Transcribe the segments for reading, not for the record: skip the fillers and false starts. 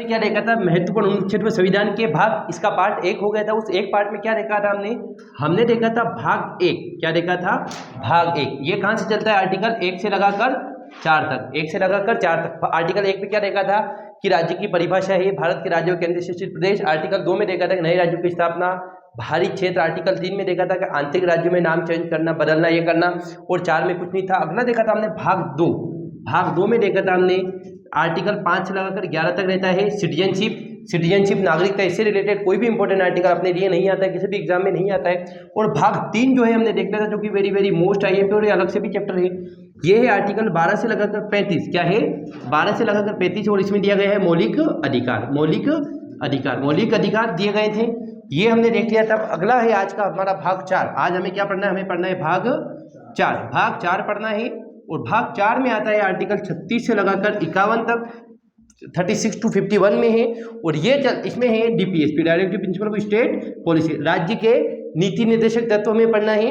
ने क्या देखा था, महत्वपूर्ण अनुच्छेद में संविधान के भाग, इसका पार्ट एक हो गया था। उस एक पार्ट में क्या देखा था हमने देखा था भाग एक। क्या देखा था? भाग एक। ये कहाँ से चलता है? आर्टिकल 1 से लगाकर 4 तक। 1 से लगाकर 4 तक। आर्टिकल 1 में क्या देखा था कि राज्य की परिभाषा है भारत के राज्यों केंद्र शासित प्रदेश। आर्टिकल 2 में देखा था कि नए राज्यों की स्थापना, बाहरी क्षेत्र। आर्टिकल 3 में देखा था कि आंतरिक राज्यों में नाम चेंज करना, बदलना, ये करना। और 4 में कुछ नहीं था। अगला देखा था हमने भाग 2। भाग 2 में देखा था हमने आर्टिकल 5 से लगाकर 11 तक रहता है सिटीजनशिप नागरिकता। इससे रिलेटेड कोई भी इंपॉर्टेंट आर्टिकल अपने लिए नहीं आता है, किसी भी एग्जाम में नहीं आता है। और भाग 3 जो है हमने देखा था, जो कि वेरी वेरी मोस्ट IMP और ये अलग से भी चैप्टर है। ये है आर्टिकल 12 से लगाकर 35। क्या है? 12 से लगाकर 35। और इसमें दिया गया है मौलिक अधिकार दिए गए थे। ये हमने देख लिया। तब अगला है आज का हमारा भाग 4। आज हमें क्या पढ़ना है? हमें पढ़ना है भाग 4। भाग 4 पढ़ना है। और भाग 4 में आता है आर्टिकल 36 से लगाकर 51 तक, 36 to 51 में है। और ये इसमें है DPSP, directive principle of state policy, राज्य के नीति निर्देशक तत्व में पढ़ना है।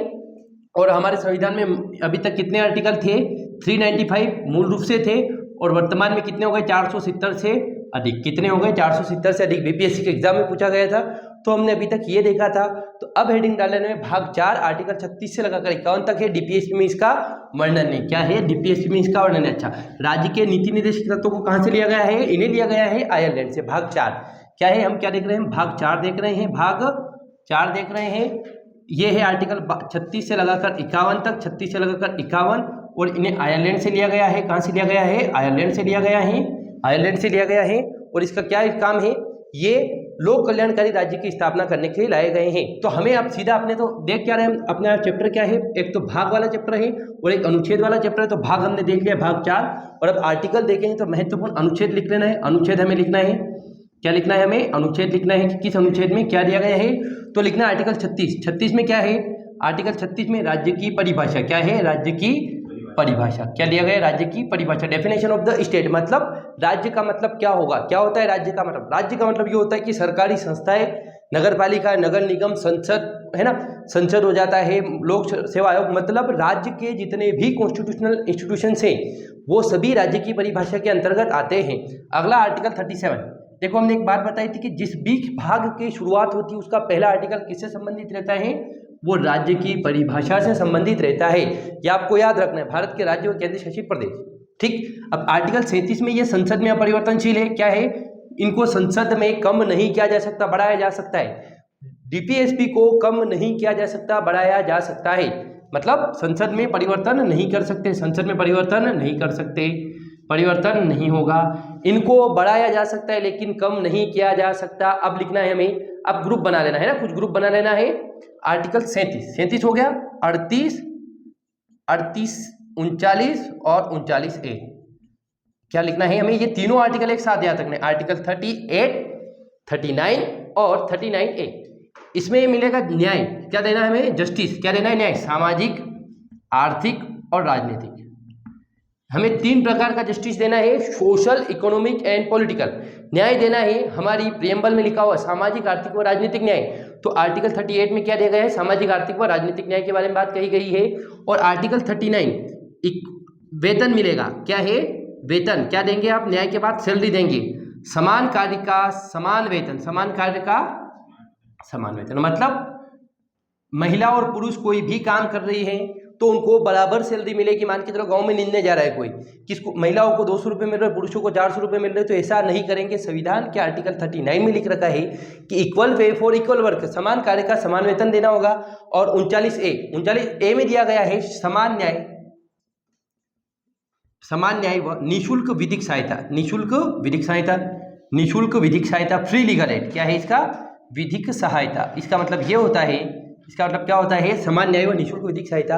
और हमारे संविधान में अभी तक कितने आर्टिकल थे? 395 मूल रूप से थे। और वर्तमान में कितने हो गए? 470 से अधिक। कितने हो गए? 470 से अधिक। BPSC के एग्जाम में पूछा गया था, तो हमने अभी तक ये देखा था। तो अब हेडिंग डालने में भाग 4 आर्टिकल 36 से लगाकर 51 तक है। DPSP में इसका वर्णन है। क्या है? DPSP में इसका वर्णन है। अच्छा, राज्य के नीति निर्देशक तत्वों को कहाँ से लिया गया है? इन्हें लिया गया है आयरलैंड से। भाग 4 क्या है? हम क्या देख रहे हैं? भाग 4 देख रहे हैं। भाग 4 देख रहे हैं। ये है आर्टिकल 36 से लगाकर 51 तक, 36 से लगाकर 51। और इन्हें आयरलैंड से लिया गया है। कहाँ से लिया गया है? आयरलैंड से लिया गया है। आयरलैंड से लिया गया है। और इसका क्या काम है? ये लोक कल्याणकारी राज्य की स्थापना करने के लिए लाए गए हैं। तो हमें अब सीधा अपने तो देख क्या रहे हैं, अपना चैप्टर क्या है? एक तो भाग वाला चैप्टर है और एक अनुच्छेद वाला चैप्टर है। तो भाग हमने देख लिया, भाग 4। और अब आर्टिकल देखेंगे तो महत्वपूर्ण अनुच्छेद लिख लेना है। अनुच्छेद हमें लिखना है। क्या लिखना है? हमें अनुच्छेद लिखना है कि किस अनुच्छेद में क्या दिया गया है। तो लिखना है आर्टिकल 36। 36 में क्या है? आर्टिकल 36 में राज्य की परिभाषा। क्या है? राज्य की परिभाषा। क्या दिया गया? राज्य की परिभाषा। डेफिनेशन ऑफ द स्टेट, मतलब राज्य का मतलब क्या होगा? क्या होता है राज्य का मतलब? राज्य का मतलब ये होता है कि सरकारी संस्थाएं, नगर पालिका, नगर निगम, संसद, है ना, संसद हो जाता है, लोक सेवा आयोग, मतलब राज्य के जितने भी कॉन्स्टिट्यूशनल इंस्टीट्यूशंस हैं वो सभी राज्य की परिभाषा के अंतर्गत आते हैं। अगला आर्टिकल 37। देखो, हमने एक बात बताई थी कि जिस भी भाग की शुरुआत होती है उसका पहला आर्टिकल किससे संबंधित रहता है? वो राज्य की परिभाषा से संबंधित रहता है। ये आपको याद रखना है, भारत के राज्य और केंद्र शासित प्रदेश। ठीक। अब आर्टिकल 37 में ये संसद में अपरिवर्तनशील है। क्या है? इनको संसद में कम नहीं किया जा सकता, बढ़ाया जा सकता है। DPSP को कम नहीं किया जा सकता, बढ़ाया जा सकता है। मतलब संसद में परिवर्तन नहीं कर सकते, संसद में परिवर्तन नहीं कर सकते, परिवर्तन नहीं होगा। इनको बढ़ाया जा सकता है लेकिन कम नहीं किया जा सकता। अब लिखना है हमें, अब ग्रुप बना लेना है ना, कुछ ग्रुप बना लेना है। आर्टिकल 37 हो गया, 38, 39 और 39A। क्या लिखना है हमें? ये तीनों आर्टिकल एक साथ याद रखना है। आर्टिकल 38, 39 और 39A। इसमें मिलेगा न्याय। क्या देना है हमें? जस्टिस। क्या देना है? न्याय। सामाजिक, आर्थिक और राजनीतिक। हमें 3 प्रकार का जस्टिस देना है, सोशल, इकोनॉमिक एंड पॉलिटिकल। न्याय देना है, हमारी प्रियम्बल में लिखा हुआ सामाजिक, आर्थिक व राजनीतिक न्याय। तो आर्टिकल 38 में क्या दिया गया है? सामाजिक, आर्थिक व राजनीतिक न्याय के बारे में बात कही गई है। और आर्टिकल 39 वेतन मिलेगा। क्या है? वेतन। क्या देंगे आप? न्याय के बाद सैलरी देंगे। समान कार्य का समान वेतन, समान कार्य का समान वेतन, मतलब महिला और पुरुष कोई भी काम कर रही है तो उनको बराबर सैलरी मिलेगी। मान के चलो गांव में नींदने जा रहा है कोई, किसको, महिलाओं को 200 रुपये मिल रहे हैं, पुरुषों को 400 रुपये मिल रहे हैं, तो ऐसा नहीं करेंगे। संविधान के आर्टिकल 39 में लिख रखा है कि equal pay for equal work, समान कार्य का समान वेतन देना होगा। और 39A में दिया गया है समान न्याय व निःशुल्क विधिक सहायता। निःशुल्क विधिक सहायता, फ्री लीगल एड। क्या है इसका? विधिक सहायता। इसका मतलब ये होता है, इसका मतलब क्या होता है? समान न्याय व निःशुल्क विधिक सहायता।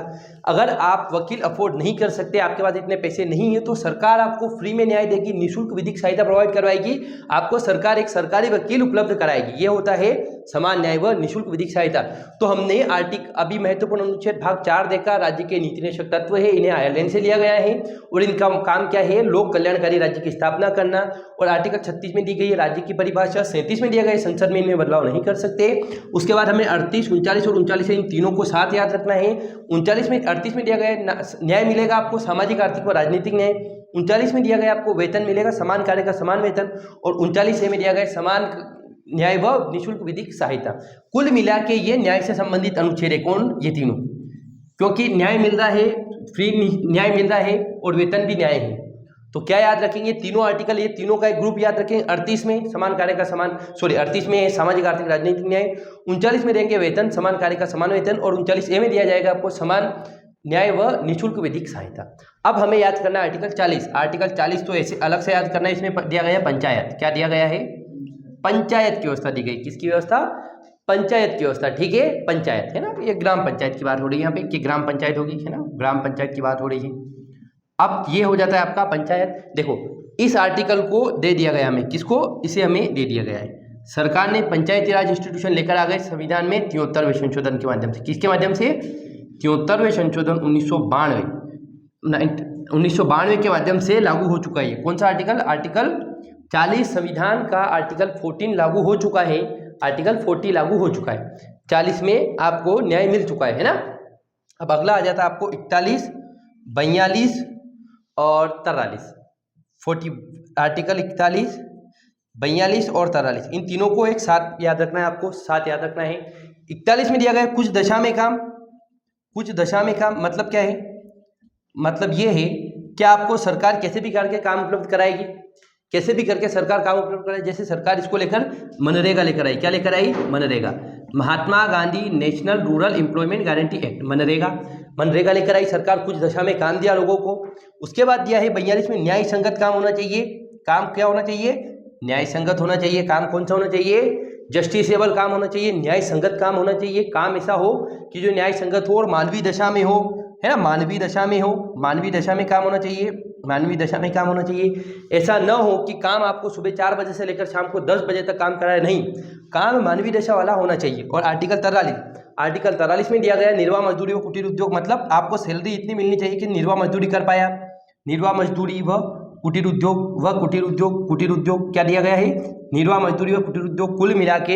अगर आप वकील अफोर्ड नहीं कर सकते, आपके पास इतने पैसे नहीं है, तो सरकार आपको फ्री में न्याय देगी, निःशुल्क विधिक सहायता प्रोवाइड करवाएगी। आपको सरकार एक सरकारी वकील उपलब्ध कराएगी। ये होता है समान न्याय व निःशुल्क विधिक सहायता। तो हमने अभी महत्वपूर्ण अनुच्छेद भाग 4 देखा। राज्य के नीति निर्देशक तत्व है, इन्हें आयरलैंड से लिया गया है। और इनका काम क्या है? लोक कल्याणकारी राज्य की स्थापना करना। और आर्टिकल 36 में दी गई है राज्य की परिभाषा, 37 में दिया गया है संसद में इनमें बदलाव नहीं कर सकते। उसके बाद हमें 38, 39 और 39 इन तीनों को साथ याद रखना है। 38 में दिया गया है न्याय मिलेगा आपको सामाजिक, आर्थिक व राजनीतिक न्याय। 39 में दिया गया आपको वेतन मिलेगा, समान कार्य का समान वेतन। और 39 में दिया गया समान न्याय व निःशुल्क विधिक सहायता। कुल मिला के ये न्याय से संबंधित अनुच्छेद है। कौन? ये तीनों, क्योंकि न्याय मिल रहा है, फ्री न्याय मिल रहा है और वेतन भी न्याय है। तो क्या याद रखेंगे? तीनों आर्टिकल, ये तीनों का एक ग्रुप याद रखेंगे। 38 में समान कार्य का समान, 38 में सामाजिक, आर्थिक, राजनीतिक न्याय। 39 में देंगे वेतन, समान कार्य का समान वेतन। और 39A में दिया जाएगा आपको समान न्याय व निःशुल्क विधिक सहायता। अब हमें याद करना है आर्टिकल 40। आर्टिकल 40 तो ऐसे अलग से याद करना है। इसमें दिया गया है पंचायत। क्या दिया गया है? पंचायत की व्यवस्था दी गई। किसकी व्यवस्था? पंचायत की व्यवस्था। ठीक है, पंचायत है ना, ये ग्राम पंचायत की बात हो रही है यहाँ पे कि ग्राम पंचायत होगी, है ना, ग्राम पंचायत की बात हो रही है। अब ये हो जाता है आपका पंचायत। देखो इस आर्टिकल को दे दिया गया हमें, किसको? इसे हमें दे दिया गया है। सरकार ने पंचायती राज इंस्टीट्यूशन लेकर आ गए संविधान में 73वें संशोधन के माध्यम से। किसके माध्यम से? 73वें संशोधन 1992 के माध्यम से लागू हो चुका है। कौन सा आर्टिकल? आर्टिकल 40 संविधान का आर्टिकल 14 लागू हो चुका है। आर्टिकल 40 लागू हो चुका है। 40 में आपको न्याय मिल चुका है ना। अब अगला आ जाता है आपको 41, 42 और 43। 40 आर्टिकल 41, 42 और 43 इन तीनों को एक साथ याद रखना है आपको, साथ याद रखना है। 41 में दिया गया कुछ दशा में काम। कुछ दशा में काम मतलब क्या है? मतलब ये है कि आपको सरकार कैसे भी करके काम उपलब्ध कराएगी, कैसे भी करके सरकार काम उपलब्ध कराए। जैसे सरकार इसको लेकर मनरेगा लेकर आई। क्या लेकर आई? MNREGA, Mahatma Gandhi national rural employment guarantee act, MNREGA लेकर आई सरकार। कुछ दशा में काम दिया लोगों को। उसके बाद दिया है 42 में न्याय संगत काम होना चाहिए। काम क्या होना चाहिए? न्याय संगत होना चाहिए। काम कौन सा होना चाहिए? जस्टिसेबल काम होना चाहिए, न्याय संगत काम होना चाहिए। काम ऐसा हो कि जो न्याय संगत हो और मानवीय दशा में हो, है ना, मानवीय दशा में हो, मानवीय दशा में काम होना चाहिए, मानवीय दशा में काम होना चाहिए। ऐसा न हो कि काम आपको सुबह 4 बजे से लेकर शाम को 10 बजे तक काम कराए, नहीं, काम मानवीय दशा वाला होना चाहिए। और आर्टिकल 43 में दिया गया निर्वाह मजदूरी व कुटीर उद्योग, मतलब आपको सैलरी इतनी मिलनी चाहिए कि निर्वाह मजदूरी कर पाया। निर्वाह मजदूरी व कुटीर उद्योग क्या दिया गया है? निर्वाह मजदूरी व कुटीर उद्योग। कुल मिला के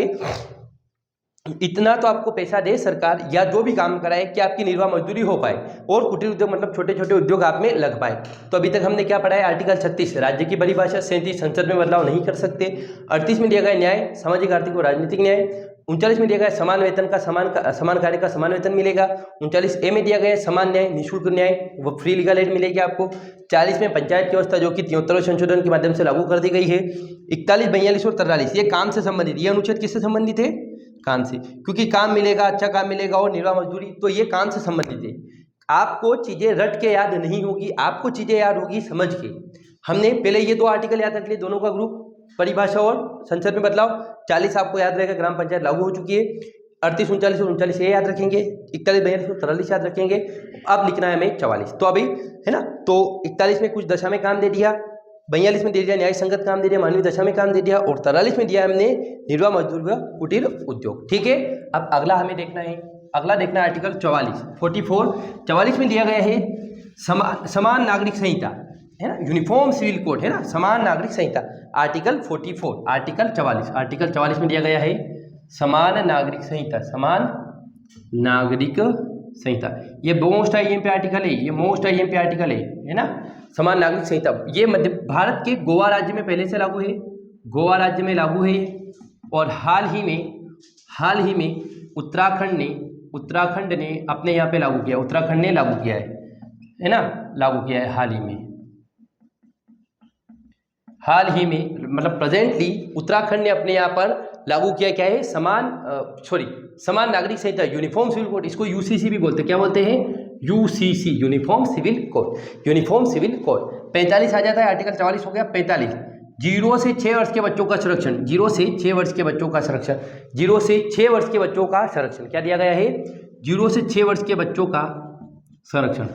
इतना तो आपको पैसा दे सरकार या जो भी काम कराए कि आपकी निर्वाह मजदूरी हो पाए, और कुटीर उद्योग मतलब छोटे छोटे उद्योग आप में लग पाए। तो अभी तक हमने क्या पढ़ा है? आर्टिकल 36 राज्य की परिभाषा, 37 संसद में बदलाव नहीं कर सकते। 38 में दिया गया न्याय, सामाजिक, आर्थिक और राजनीतिक न्याय। 39 में दिया गया समान वेतन का समान कार्य का समान वेतन मिलेगा। 39A में दिया गया समान न्याय, निःशुल्क न्याय, वो फ्री लीगल एड मिलेगी आपको। 40 में पंचायत की व्यवस्था जो कि 73वें संशोधन के माध्यम से लागू कर दी गई है। 41, 42 और 43 ये काम से संबंधित। ये अनुच्छेद किससे संबंधित है? काम से, क्योंकि काम मिलेगा, अच्छा काम मिलेगा और निर्वाह मजदूरी, तो ये काम से संबंधित है। आपको चीजें रट के याद नहीं होगी, आपको चीजें याद होगी समझ के। हमने पहले ये 2 आर्टिकल याद रख लिए, दोनों का ग्रुप, परिभाषा और संसद में बदलाव। 40 आपको याद रहेगा, ग्राम पंचायत लागू हो चुकी है। 38, 39 और 39 ये याद रखेंगे। 41, 42 और 43 याद रखेंगे। अब लिखना है हमें 44। तो अभी है ना, तो 41 में कुछ दशा में काम दे दिया, 42 में दे दिया न्याय संगत काम दे दिया, मानवीय दशा में काम दे दिया, और 43 में दिया हमने निर्वाह मजदूर व कुटीर उद्योग। ठीक है, अब अगला हमें देखना है, आर्टिकल 44 में दिया गया है समान नागरिक संहिता, है ना, यूनिफॉर्म सिविल कोड, है ना, समान नागरिक संहिता। आर्टिकल 44 में दिया गया है समान नागरिक संहिता, समान नागरिक संहिता। ये मोस्ट आईएमपी आर्टिकल है, ना, समान नागरिक संहिता। ये मध्य भारत के गोवा राज्य में पहले से लागू है, गोवा राज्य में लागू है। और हाल ही में उत्तराखंड ने अपने यहाँ पे लागू किया, उत्तराखंड ने लागू किया है ना, लागू किया है हाल ही में मतलब प्रेजेंटली उत्तराखंड ने अपने यहाँ पर लागू किया। क्या है? समान नागरिक संहिता, यूनिफॉर्म सिविल कोड। इसको यूसीसी भी बोलते हैं। क्या बोलते हैं? UCC, uniform civil code. 45 आ जाता है, आर्टिकल 44 हो गया। 45 0 से 6 वर्ष के बच्चों का संरक्षण, 0 से 6 वर्ष के बच्चों का संरक्षण, 0 से 6 वर्ष के बच्चों का संरक्षण। क्या दिया गया है? 0 से 6 वर्ष के बच्चों का संरक्षण,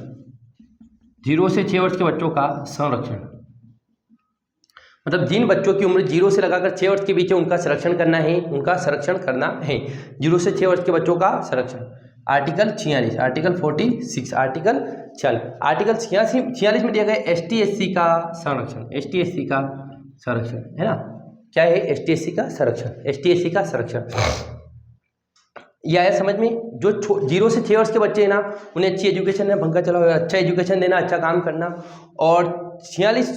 0 से 6 वर्ष के बच्चों का संरक्षण। मतलब जिन बच्चों की उम्र 0 से लगाकर 6 वर्ष के बीच है उनका संरक्षण करना है, 0 से 6 वर्ष के बच्चों का संरक्षण। आर्टिकल 46, आर्टिकल 46, आर्टिकल 46 में दिया गया ST SC का संरक्षण, ST SC का संरक्षण, है ना। क्या है? एसटी/एससी का संरक्षण, एसटी/एससी का संरक्षण। यह आया समझ में? जो 0 से 6 वर्ष के बच्चे हैं ना, उन्हें अच्छी एजुकेशन देना, पंखा चला हुआ, अच्छा एजुकेशन देना, अच्छा काम करना। और 46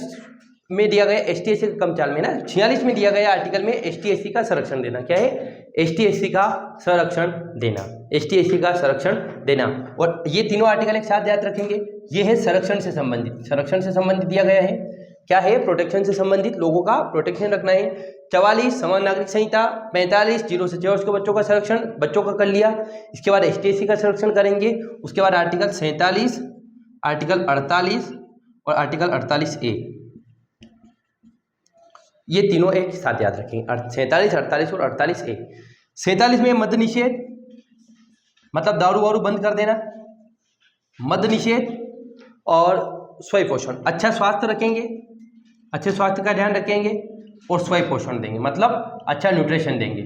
में दिया गया एसटी/एससी का कम चाल में ना, 46 में दिया गया आर्टिकल में एसटी/एससी का संरक्षण देना। क्या है? एसटी/एससी का संरक्षण देना, एसटी/एससी का संरक्षण देना। और ये तीनों आर्टिकल एक साथ याद रखेंगे। ये है संरक्षण से संबंधित, संरक्षण से संबंधित दिया गया है। क्या है? प्रोटेक्शन से संबंधित, लोगों का प्रोटेक्शन रखना है। 44 समान नागरिक संहिता, 45 0 से 6 वर्ष के बच्चों का संरक्षण, बच्चों का कर लिया। इसके बाद एसटी/एससी का संरक्षण करेंगे। उसके बाद आर्टिकल 47, आर्टिकल 48 और आर्टिकल 48A, ये तीनों एक साथ याद रखेंगे। 47, 48 और 48A। 47 में मद्य निषेध, मतलब दारू वारू बंद कर देना, मद्य निषेध और स्वयं पोषण, अच्छा स्वास्थ्य रखेंगे, अच्छे स्वास्थ्य का ध्यान रखेंगे और स्वयं पोषण देंगे, मतलब अच्छा न्यूट्रिशन देंगे।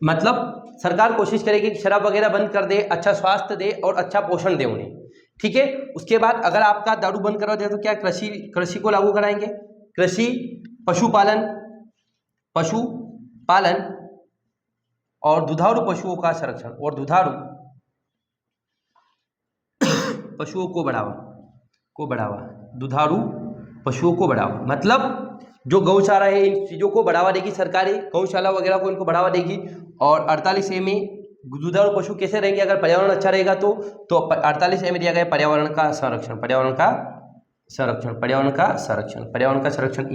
मतलब सरकार कोशिश करेगी कि शराब वगैरह बंद कर दे, अच्छा स्वास्थ्य दे और अच्छा पोषण दे उन्हें, ठीक है। उसके बाद अगर आपका दारू बंद करवा दे तो क्या कृषि को लागू कराएंगे, कृषि, पशुपालन और दुधारू पशुओं का संरक्षण और दुधारू पशुओं को बढ़ावा, दुधारू पशुओं को बढ़ावा, मतलब जो गौशाला है इन चीज़ों को बढ़ावा देगी सरकारी, गौशाला वगैरह को इनको बढ़ावा देगी। और 48A में दुधारू पशु कैसे रहेंगे अगर पर्यावरण अच्छा रहेगा तो 48A में दिया गया पर्यावरण का संरक्षण, पर्यावरण का संरक्षण।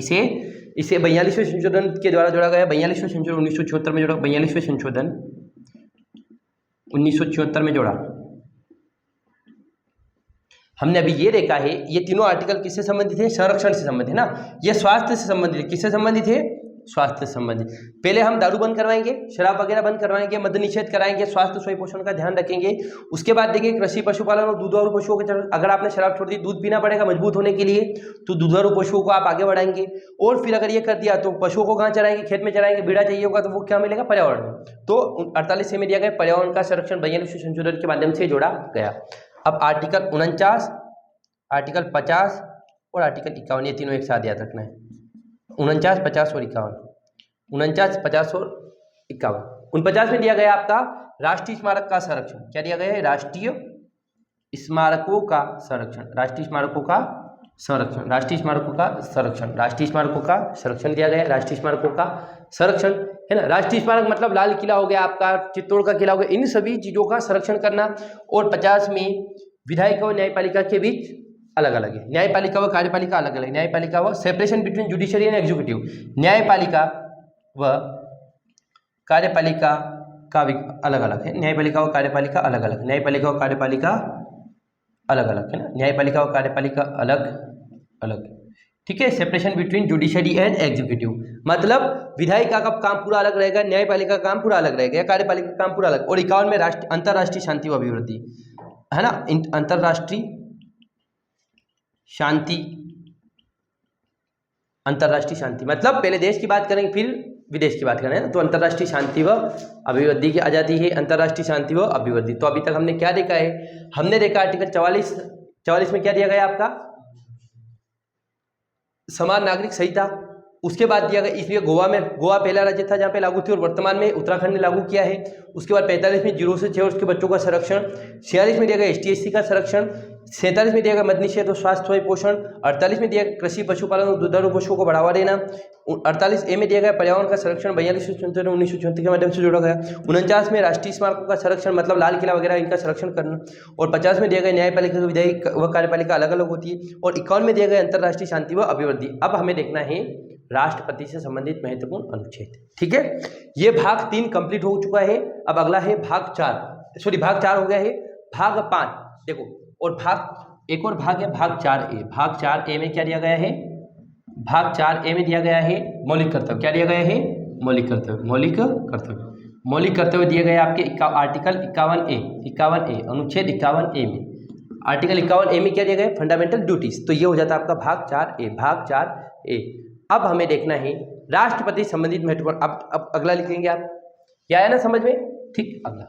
इसे 42वें संशोधन के द्वारा जोड़ा गया, 42वें संशोधन 1976 में जोड़ा, 42वें संशोधन 1976 में जोड़ा। हमने अभी ये देखा है, ये तीनों आर्टिकल किससे संबंधित है? संरक्षण से संबंधित है ना। ये स्वास्थ्य से संबंधित है, किससे संबंधित है? स्वास्थ्य से संबंधित। पहले हम दारू बंद करवाएंगे, शराब वगैरह बंद करवाएंगे, मद्य निषेध कराएंगे, स्वास्थ्य स्वयं पोषण का ध्यान रखेंगे। उसके बाद देखिए कृषि, पशुपालन और दुधारू पशुओं के, अगर आपने शराब छोड़ दी, दूध पीना पड़ेगा मजबूत होने के लिए, तो दुधारू पशुओं को आप आगे बढ़ाएंगे। और फिर अगर ये कर दिया तो पशुओं को कहाँ चराएंगे? खेत में चराएंगे। बीड़ा चाहिए होगा तो वो क्या मिलेगा? पर्यावरण में। तो 48 में दिया गया पर्यावरण का संरक्षण 42वें संशोधन के माध्यम से जोड़ा गया। अब आर्टिकल 49, आर्टिकल 50 और आर्टिकल 51, ये तीनों एक साथ याद रखना है। 49, 50 और 51, 49, 50 और 51। 49 में दिया गया आपका राष्ट्रीय स्मारक का संरक्षण। क्या दिया गया है? राष्ट्रीय स्मारकों का संरक्षण, राष्ट्रीय स्मारकों का संरक्षण, राष्ट्रीय स्मारकों का संरक्षण, राष्ट्रीय स्मारकों का संरक्षण दिया गया है, राष्ट्रीय स्मारकों का संरक्षण, है ना। राष्ट्रीय स्मारक मतलब लाल किला हो गया आपका, चित्तौड़ का किला हो गया, इन सभी चीज़ों का संरक्षण करना। और 50 में विधायिका और न्यायपालिका के बीच अलग अलग है, न्यायपालिका व कार्यपालिका अलग अलग, न्यायपालिका व separation between judiciary and executive, न्यायपालिका व कार्यपालिका का अलग अलग है, न्यायपालिका व कार्यपालिका अलग अलग, न्यायपालिका व कार्यपालिका अलग अलग, है ना, न्यायपालिका व कार्यपालिका अलग अलग, ठीक है। Separation between judiciary and executive, मतलब विधायिका का काम पूरा अलग रहेगा, न्यायपालिका का काम पूरा अलग रहेगा, कार्यपालिका का काम पूरा अलग। और 51 में अंतर्राष्ट्रीय शांति व अभिवृद्धि, है ना, अंतर्राष्ट्रीय शांति मतलब पहले देश की बात करेंगे फिर विदेश की बात करें, तो अंतर्राष्ट्रीय शांति व अभिवृद्धि की आजादी है, अंतर्राष्ट्रीय शांति व अभिवृद्धि। तो अभी तक हमने क्या देखा है? हमने देखा आर्टिकल 44 में क्या दिया गया आपका? समान नागरिक संहिता। उसके बाद दिया गया, इसलिए गोवा पहला राज्य था जहाँ पे लागू थी और वर्तमान में उत्तराखंड ने लागू किया है। उसके बाद 45 में 0 से 6 वर्ष के बच्चों का संरक्षण, 46 में दिया गया एसटी/एससी का संरक्षण, 47 में दिया गया मद्य निषेध और स्वास्थ्य पोषण, 48 में दिया गया कृषि, पशुपालन और दुधारू पशुओं को बढ़ावा देना, 48A में दिया गया पर्यावरण का संरक्षण 42/1974 के माध्यम से जोड़ा गया, 49 में राष्ट्रीय स्मारकों का संरक्षण मतलब लाल किला वगैरह इनका संरक्षण करना, और 50 में दिया गया न्यायपालिका, विधायिक व कार्यपालिका अलग अलग होती है, और 51 में दिया गया अंतर्राष्ट्रीय शांति व अभिवृद्धि। अब हमें देखना है राष्ट्रपति से संबंधित महत्वपूर्ण अनुच्छेद, ठीक है। ये भाग 3 कंप्लीट हो चुका है। अब अगला है भाग 4 हो गया है, भाग 5 देखो, और एक और भाग है भाग 4A। भाग 4A में क्या दिया गया है? भाग 4A में दिया गया है मौलिक कर्तव्य। क्या दिया गया है? मौलिक कर्तव्य दिए गए आपके आर्टिकल 51A, अनुच्छेद 51A में, आर्टिकल 51A में क्या दिया गया? Fundamental duties. तो ये हो जाता है आपका भाग 4A। अब हमें देखना है राष्ट्रपति संबंधित महत्वपूर्ण। अब अगला लिखेंगे आप, क्या है ना समझ में, ठीक। अगला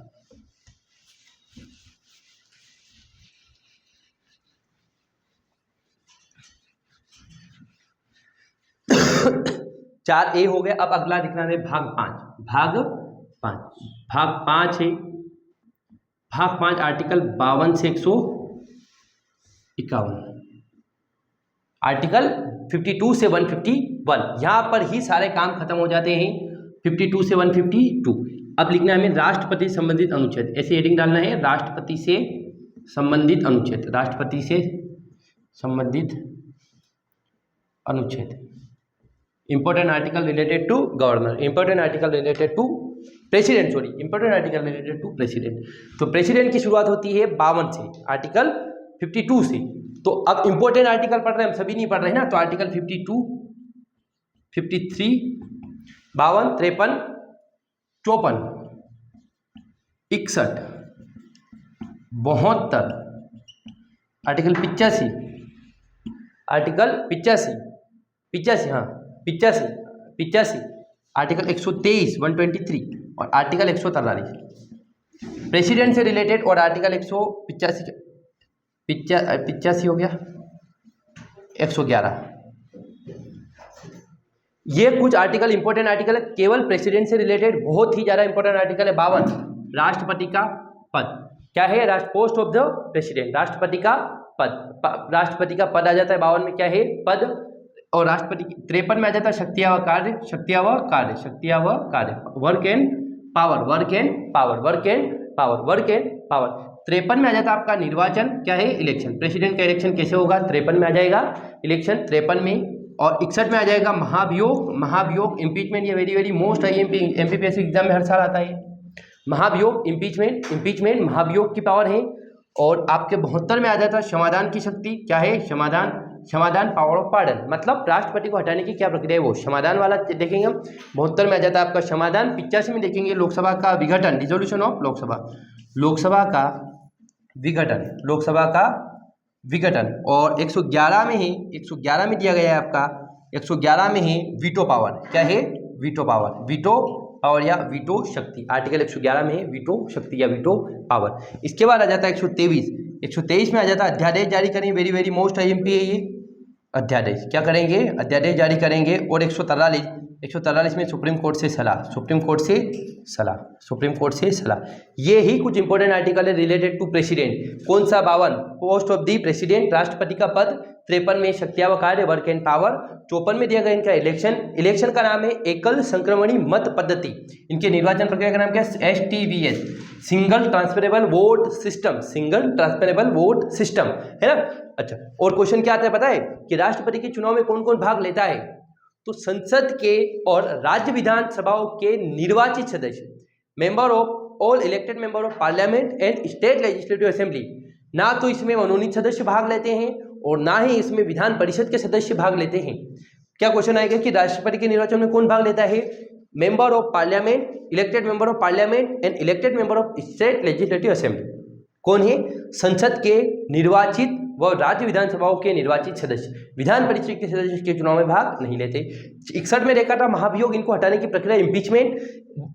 4A हो गया। अब अगला लिखना है भाग 5। भाग 5 है, भाग 5 आर्टिकल 52 से 151, आर्टिकल 52 से 151, यहाँ पर ही सारे काम खत्म हो जाते हैं, 52 से 152। अब लिखना है हमें राष्ट्रपति संबंधित अनुच्छेद, ऐसे हेडिंग डालना है, राष्ट्रपति से संबंधित अनुच्छेद, राष्ट्रपति से संबंधित अनुच्छेद, important article related to governor, important article related to president, sorry important article related to president. तो प्रेसिडेंट की शुरुआत होती है 52 से, आर्टिकल 52 से। तो अब इंपॉर्टेंट आर्टिकल पढ़ रहे हैं, हम सभी नहीं पढ़ रहे हैं ना, तो आर्टिकल 52, 53, 52, 53, 54, 61, 72, आर्टिकल 85, आर्टिकल 85, 85, हाँ 85, 85, आर्टिकल 123, 123 और आर्टिकल 143 प्रेसिडेंट से रिलेटेड, और आर्टिकल 185 हो गया, 111। ये कुछ आर्टिकल इंपॉर्टेंट आर्टिकल है, केवल प्रेसिडेंट से रिलेटेड। बहुत ही ज़्यादा इंपॉर्टेंट आर्टिकल है 52, राष्ट्रपति का पद क्या है, पोस्ट ऑफ द प्रेसिडेंट, राष्ट्रपति का पद, राष्ट्रपति का पद आ जाता है 52 में, क्या है पद। और राष्ट्रपति 53 में आ जाता है शक्तियाँ व कार्य, शक्तियाँ व कार्य, शक्तियाँ व कार्य, work and power, work and power, work and power, work and power. 53 में आ जाता है आपका निर्वाचन, क्या है इलेक्शन, प्रेसिडेंट का इलेक्शन कैसे होगा, 53 में आ जाएगा इलेक्शन, 53 में। और 61 में आ जाएगा महाभियोग, महाभियोग इम्पीचमेंट, ये वेरी वेरी मोस्ट है, एमपीपीएससी एग्जाम में हर साल आता है महाभियोग, इम्पीचमेंट, इम्पीचमेंट महाभियोग की पावर है। और आपके 72 में आ जाता है समाधान की शक्ति, क्या है समाधान, समाधान पावर ऑफ पार्डन, मतलब राष्ट्रपति को हटाने की क्या प्रक्रिया है वो समाधान वाला देखेंगे हम। 72 में आ जाता है आपका समाधान। 85 में देखेंगे लोकसभा का विघटन, डिसोल्यूशन ऑफ लोकसभा, लोकसभा का विघटन, लोकसभा का विघटन। और 111 में ही, 111 में दिया गया है आपका, 111 में ही वीटो पावर, क्या है वीटो पावर, वीटो पावर या वीटो शक्ति, आर्टिकल 111 में है वीटो शक्ति या वीटो पावर। इसके बाद आ जाता है 123, 123 में आ जाता है अध्यादेश जारी करेंगे, वेरी वेरी मोस्ट आईएमपी है ये अध्यादेश, क्या करेंगे अध्यादेश जारी करेंगे। और 143 में सुप्रीम कोर्ट से सलाह, सुप्रीम कोर्ट से सलाह, सुप्रीम कोर्ट से सलाह। ये ही कुछ इंपॉर्टेंट आर्टिकल है रिलेटेड टू प्रेसिडेंट। कौन सा 52 पोस्ट ऑफ दी प्रेसिडेंट, राष्ट्रपति का पद, 53 में शक्तियाँ व कार्य, वर्क एंड पावर, 54 में दिया गया इनका इलेक्शन, इलेक्शन का नाम है एकल संक्रमणी मत पद्धति, इनके निर्वाचन प्रक्रिया का नाम क्या है STVS, single transferable vote system, single transferable vote system, है ना। अच्छा, और क्वेश्चन क्या आता है पता है कि राष्ट्रपति के चुनाव में कौन कौन भाग लेता है, तो संसद के और राज्य विधानसभाओं के निर्वाचित सदस्य, member of all elected member of parliament and state legislative assembly, ना तो इसमें मनोनीत सदस्य भाग लेते हैं और ना ही इसमें विधान परिषद के सदस्य भाग लेते हैं। क्या क्वेश्चन आएगा कि राष्ट्रपति के निर्वाचन में कौन भाग लेता है, member of parliament, elected member of parliament and elected member of state legislative assembly, कौन है संसद के निर्वाचित व राज्य विधानसभाओं के निर्वाचित सदस्य, विधान परिषद के सदस्य के चुनाव में भाग नहीं लेते। 61 में देखा था महाभियोग, इनको हटाने की प्रक्रिया इम्पीचमेंट,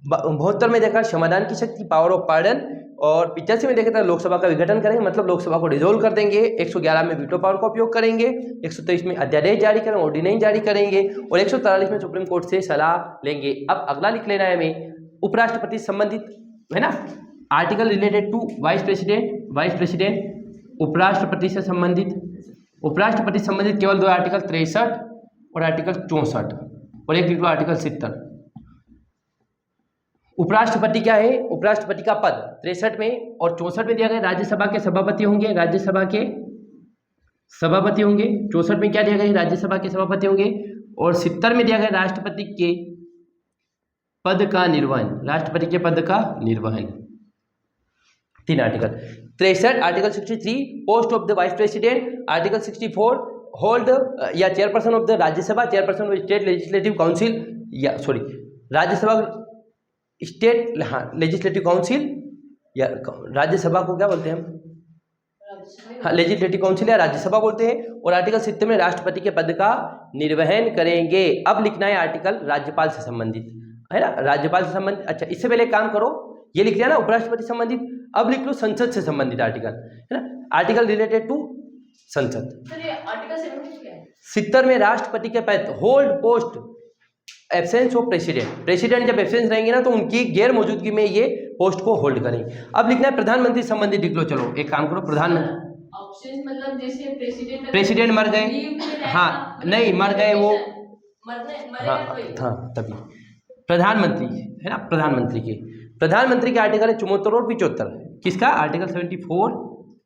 72 में देखा समाधान की शक्ति पावर ऑफ पार्डन, और 85 में देखा था लोकसभा का विघटन करेंगे, मतलब लोकसभा को डिसोल्व कर देंगे, 111 में वीटो पावर का उपयोग करेंगे, 123 में अध्यादेश जारी करेंगे, ऑर्डिनेंस जारी करेंगे, और 143 में सुप्रीम कोर्ट से सलाह लेंगे। अब अगला लिख लेना है हमें उपराष्ट्रपति संबंधित, है ना, article related to vice president, vice president उपराष्ट्रपति से संबंधित, उपराष्ट्रपति से संबंधित केवल दो आर्टिकल 63 और आर्टिकल 64 और एक लिख लो आर्टिकल 70। उपराष्ट्रपति क्या है, उपराष्ट्रपति का पद 63 में और 64 में दिया गया राज्यसभा के सभापति होंगे, राज्यसभा के सभापति होंगे। 64 में क्या दिया गया राज्यसभा के सभापति होंगे, और 70 में दिया गया राष्ट्रपति के पद का निर्वहन, राष्ट्रपति के पद का निर्वहन। 3 article 63, article 63 post of the vice president, article 64 hold या chairperson of the Rajya Sabha, chairperson of state legislative council, या सॉरी राज्यसभा स्टेट, हाँ लेजिस्लेटिव काउंसिल या राज्यसभा को क्या बोलते हैं हम, हाँ लेजिस्लेटिव काउंसिल या राज्यसभा बोलते हैं। और आर्टिकल 70 में राष्ट्रपति के पद का निर्वहन करेंगे। अब लिखना है आर्टिकल राज्यपाल से संबंधित, है ना, राज्यपाल से संबंधित। अच्छा, इससे पहले काम करो, ये लिख दिया ना उपराष्ट्रपति संबंधित, अब लिख लो संसद से संबंधित आर्टिकल, है ना, आर्टिकल रिलेटेड टू संसद। 70 में राष्ट्रपति के पद hold post absence of president, president जब एब्सेंस रहेंगे ना तो उनकी गैर मौजूदगी में ये पोस्ट को होल्ड करेंगे। अब लिखना है प्रधानमंत्री संबंधित लिख लो। चलो एक काम करो, प्रधानमंत्री ऑप्शन मतलब जैसे प्रेसिडेंट मर गए, हाँ नहीं मर गए वो, हाँ हाँ तभी प्रधानमंत्री है ना, प्रधानमंत्री के आर्टिकल है 74 और 75। किसका आर्टिकल 74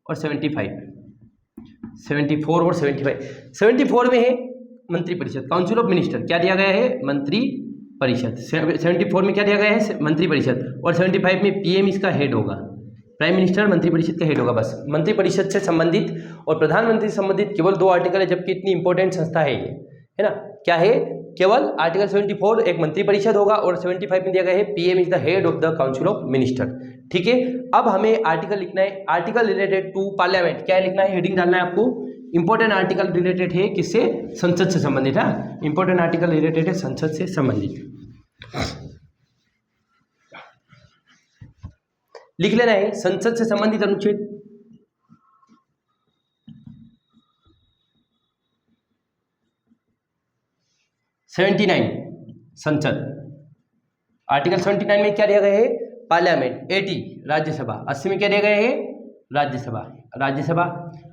और 75, 74 और 75। 74 में है मंत्रिपरिषद, काउंसिल ऑफ मिनिस्टर, क्या दिया गया है मंत्री परिषद। 74 में क्या दिया गया है मंत्रिपरिषद, और 75 में पीएम इसका हेड होगा, प्राइम मिनिस्टर मंत्रिपरिषद का हेड होगा। बस मंत्रिपरिषद से संबंधित और प्रधानमंत्री से संबंधित केवल 2 आर्टिकल है, जबकि इतनी इंपॉर्टेंट संस्था है ये, है ना। क्या है, केवल आर्टिकल 74 एक मंत्रिपरिषद होगा और 75 में दिया गया है PM is the head of the council of minister. ठीक है, अब हमें आर्टिकल लिखना है, आर्टिकल रिलेटेड टू पार्लियामेंट। क्या लिखना है, हेडिंग डालना है आपको, इंपॉर्टेंट आर्टिकल रिलेटेड है किससे, संसद से संबंधित है, इंपॉर्टेंट आर्टिकल रिलेटेड है संसद से संबंधित। लिख लेना है संसद से संबंधित अनुच्छेद। संसद, आर्टिकल 79 में क्या दिया गया है पार्लियामेंट, 80 राज्यसभा, 80 में क्या दिया गया है Rajya Sabha,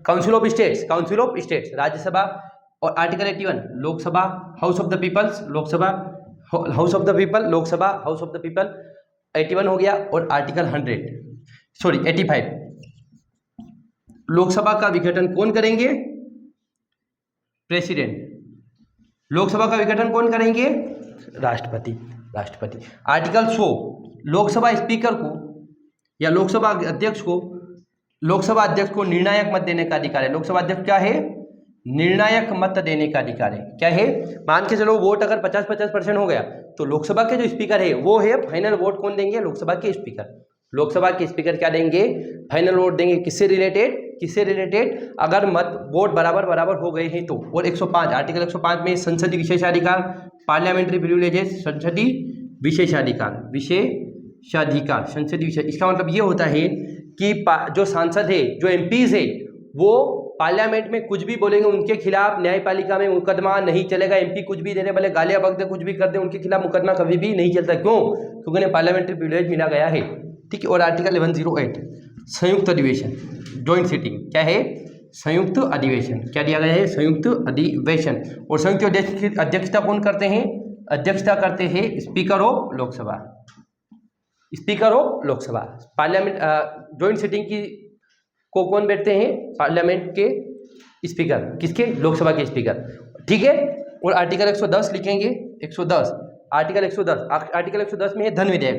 council of states Rajya Sabha, और article 81 Lok Sabha, house of the peoples Lok Sabha, house of the people 81 हो गया। और आर्टिकल 85 लोकसभा का विघटन कौन करेंगे, प्रेसिडेंट, लोकसभा का विघटन कौन करेंगे, राष्ट्रपति। आर्टिकल 100 लोकसभा स्पीकर को या लोकसभा अध्यक्ष को निर्णायक मत देने का अधिकार है। लोकसभा अध्यक्ष क्या है, निर्णायक मत देने का अधिकार है। क्या है, मान के चलो वोट अगर 50-50% हो गया तो लोकसभा के जो स्पीकर है वो है फाइनल वोट कौन देंगे, लोकसभा के स्पीकर क्या देंगे, फाइनल वोट देंगे। किससे रिलेटेड, अगर मत वोट बराबर हो गए हैं तो। और 105 आर्टिकल 105 में संसदीय विशेषाधिकार, पार्लियामेंट्री प्रिविलेजेस, संसदीय विशेषाधिकार, संसदीय विशेष। इसका मतलब ये होता है कि जो सांसद है, जो एमपीज है, वो पार्लियामेंट में कुछ भी बोलेंगे, उनके खिलाफ न्यायपालिका में मुकदमा नहीं चलेगा। एमपी कुछ भी दे दे, भले गालियां बक दे, कुछ भी कर दे, उनके खिलाफ मुकदमा कभी भी नहीं चलता। क्यों, क्योंकि उन्हें पार्लियामेंट्री प्रिविलेज मिला गया है। ठीक है, और आर्टिकल 108 संयुक्त अधिवेशन, जॉइंट सिटिंग, क्या है, संयुक्त अधिवेशन, क्या दिया गया है, संयुक्त अधिवेशन। और संयुक्त अधिवेशन की अध्यक्षता कौन करते हैं, speaker of Lok Sabha. Parliament joint sitting की को कौन बैठते हैं, पार्लियामेंट के स्पीकर, किसके, लोकसभा के स्पीकर। ठीक है, और आर्टिकल 110 लिखेंगे, 110 आर्टिकल 110 में है धन विधेयक,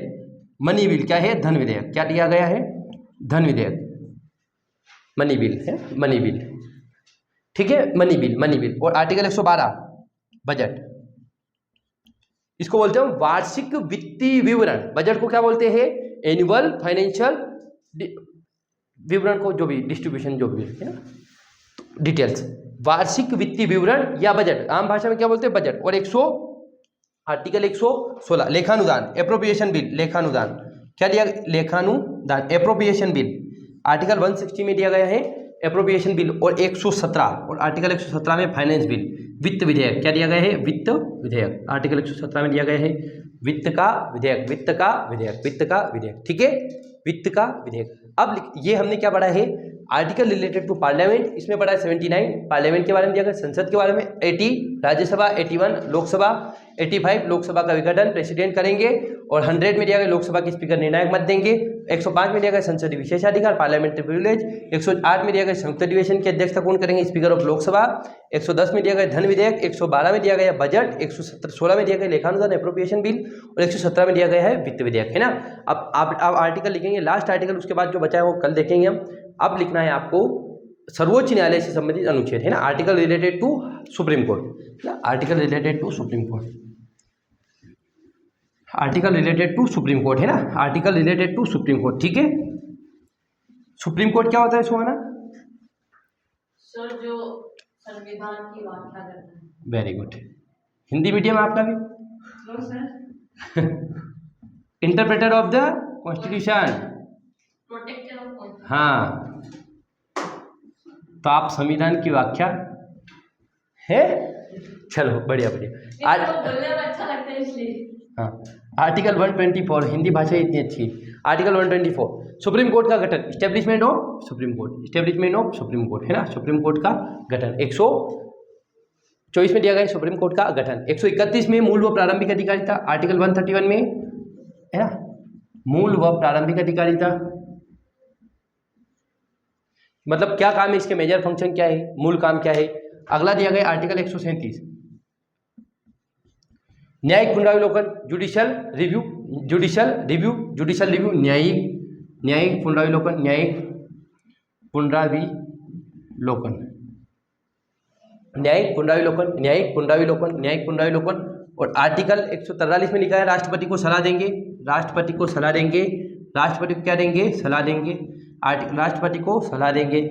मनी बिल। क्या है, धन विधेयक, क्या दिया गया है, धन विधेयक, मनी बिल। ठीक है, मनी बिल। और आर्टिकल 112 बजट, इसको बोलते हैं वार्षिक वित्तीय विवरण। बजट को क्या बोलते हैं, एनुअल फाइनेंशियल विवरण को, जो भी डिस्ट्रीब्यूशन जो भी है ना, डिटेल्स, वार्षिक वित्तीय विवरण या बजट, आम भाषा में क्या बोलते हैं, बजट। और आर्टिकल 116 लेखानुदान, एप्रोप्रिएशन बिल, लेखानुदान, क्या दिया, लेखानुदान, एप्रोप्रिएशन बिल। आर्टिकल 160 में दिया गया है एप्रोप्रिएशन बिल। और 117 और आर्टिकल 117 में फाइनेंस बिल, वित्त विधेयक, क्या दिया गया है, वित्त विधेयक। आर्टिकल 117 में दिया गया है वित्त का विधेयक। ठीक है, वित्त का विधेयक। अब ये हमने क्या पढ़ा है, आर्टिकल रिलेटेड टू पार्लियामेंट, इसमें पढ़ा है 79 पार्लियामेंट के बारे में दिया गया, संसद के बारे में 80 राज्यसभा, 81 लोकसभा, 85 लोकसभा का विघटन प्रेसिडेंट करेंगे, और 100 में दिया गया लोकसभा के स्पीकर निर्णायक मत देंगे, 105 में दिया गया संसदीय विशेषाधिकार, पार्लियामेंट्री प्रिविलेज, 108 में दिया गया संयुक्त अधिवेशन की अध्यक्षता कौन करेंगे, स्पीकर ऑफ लोकसभा, 110 में दिया गया धन विधेयक, 112 में दिया गया बजट, 116 में दिया गया लेखानुदान एप्रोप्रिएशन बिल, और 117 में दिया गया है वित्त विधेयक, है ना। अब आप आर्टिकल लिखेंगे, लास्ट आर्टिकल, उसके बाद जो बचा है वो कल देखेंगे हम। अब लिखना है आपको सर्वोच्च न्यायालय से संबंधित अनुच्छेद, है ना, article related to Supreme Court, article related to Supreme Court, है ना, article related to Supreme Court. ठीक है, सुप्रीम कोर्ट क्या होता है सुहाना, सर जो संविधान की व्याख्या करता है। वेरी गुड, हिंदी मीडियम आपका भी, no sir, interpreter of the constitution, protector of constitution. हाँ, तो आप संविधान की व्याख्या है, चलो बढ़िया। बोलने में अच्छा लगता है, हाँ, आर्टिकल 124, हिंदी भाषा इतनी अच्छी। आर्टिकल 124, सुप्रीम कोर्ट का गठन, establishment of supreme court, establishment of supreme Court, है ना, सुप्रीम कोर्ट का गठन। 124 में दिया गया है सुप्रीम कोर्ट का गठन। 131 में मूल व प्रारंभिक अधिकारिता, आर्टिकल 131 में, है ना, मूल व प्रारंभिक अधिकारिता, मतलब क्या काम है इसके, मेजर फंक्शन क्या है, मूल काम क्या है। अगला दिया गया आर्टिकल 137, न्यायिक पुनरावलोकन, judicial review, judicial review, judicial review, न्यायिक पुनरावलोकन, न्यायिक पुनरावलोकन, न्यायिक पुनरावलोकन, न्यायिक पुनरावलोकन, न्यायिक पुनरावलोकन। और आर्टिकल 143 में लिखा है राष्ट्रपति को सलाह देंगे, राष्ट्रपति को सलाह देंगे, राष्ट्रपति को क्या देंगे, सलाह देंगे, राष्ट्रपति को सलाह देंगे,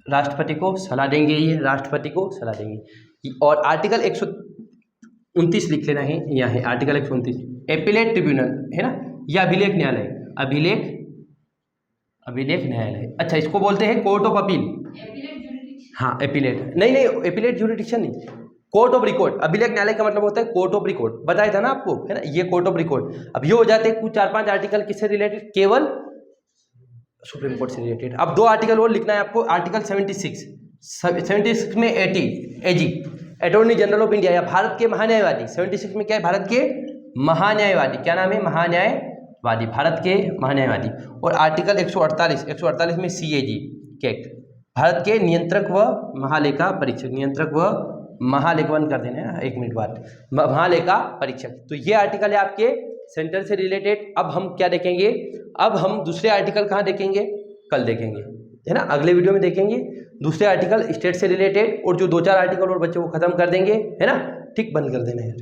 राष्ट्रपति को सलाह देंगे, ये राष्ट्रपति को सलाह देंगे। और आर्टिकल 129 लिख लेना है, यह है आर्टिकल 129, एपिलेट ट्रिब्यूनल, है ना, यह अभिलेख न्यायालय, अभिलेख न्यायालय। अच्छा, इसको बोलते हैं कोर्ट ऑफ अपील। हाँ, एपिलेट नहीं, एपिलेट ज्यूरिडिक्शन नहीं, कोर्ट ऑफ रिकॉर्ड। अभिलेख न्यायालय का मतलब होता है कोर्ट ऑफ रिकॉर्ड, बताया था ना आपको, है ना, ये कोर्ट ऑफ रिकॉर्ड। अब ये हो जाते हैं कुछ 4-5 आर्टिकल किससे रिलेटेड, केवल सुप्रीम कोर्ट से रिलेटेड। अब 2 आर्टिकल और लिखना है आपको, आर्टिकल 76 में एजी, अटॉर्नी जनरल ऑफ इंडिया, या भारत के महान्यायवादी। 76 में क्या है, भारत के महान्यायवादी, क्या नाम है, महान्यायवादी, भारत के महान्यायवादी। और आर्टिकल 148 में सीएजी के एक्ट, भारत के नियंत्रक व महालेखा परीक्षक, नियंत्रक व महालेखवन कर देना है, 1 मिनट बाद, महालेखा परीक्षक। तो ये आर्टिकल है आपके सेंटर से रिलेटेड। अब हम क्या देखेंगे, अब हम दूसरे आर्टिकल कहाँ देखेंगे, कल देखेंगे, है ना, अगले वीडियो में देखेंगे दूसरे आर्टिकल स्टेट से रिलेटेड। और जो 2-4 आर्टिकल और बच्चों को खत्म कर देंगे, है ना, ठीक, बंद कर देना है।